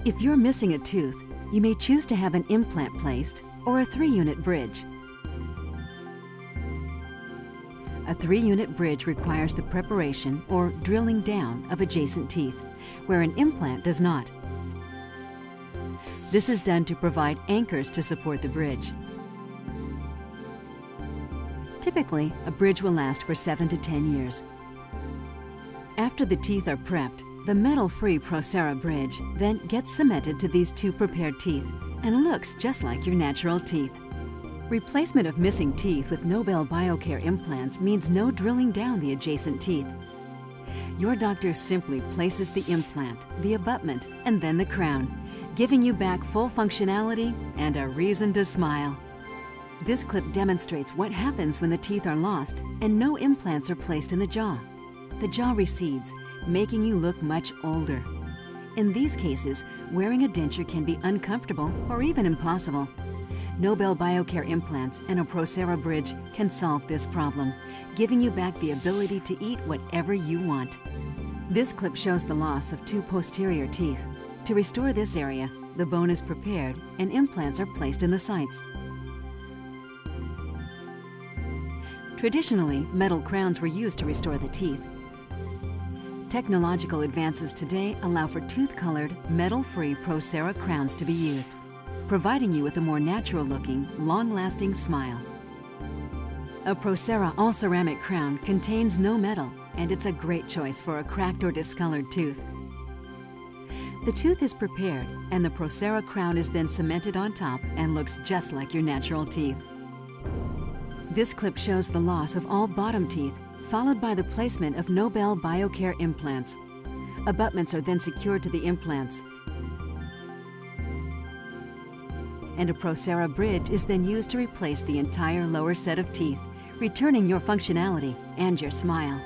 If you're missing a tooth, you may choose to have an implant placed or a 3-unit bridge. A 3-unit bridge requires the preparation or drilling down of adjacent teeth, where an implant does not. This is done to provide anchors to support the bridge. Typically, a bridge will last for 7 to 10 years. After the teeth are prepped, the metal-free Procera bridge then gets cemented to these 2 prepared teeth and looks just like your natural teeth. Replacement of missing teeth with Nobel Biocare implants means no drilling down the adjacent teeth. Your doctor simply places the implant, the abutment, and then the crown, giving you back full functionality and a reason to smile. This clip demonstrates what happens when the teeth are lost and no implants are placed in the jaw. The jaw recedes, making you look much older. In these cases, wearing a denture can be uncomfortable or even impossible. Nobel Biocare implants and a Procera bridge can solve this problem, giving you back the ability to eat whatever you want. This clip shows the loss of 2 posterior teeth. To restore this area, the bone is prepared and implants are placed in the sites. Traditionally, metal crowns were used to restore the teeth. Technological advances today allow for tooth-colored, metal-free Procera crowns to be used, providing you with a more natural-looking, long-lasting smile. A Procera all-ceramic crown contains no metal, and it's a great choice for a cracked or discolored tooth. The tooth is prepared, and the Procera crown is then cemented on top and looks just like your natural teeth. This clip shows the loss of all bottom teeth, followed by the placement of Nobel Biocare implants. Abutments are then secured to the implants, and a Procera bridge is then used to replace the entire lower set of teeth, returning your functionality and your smile.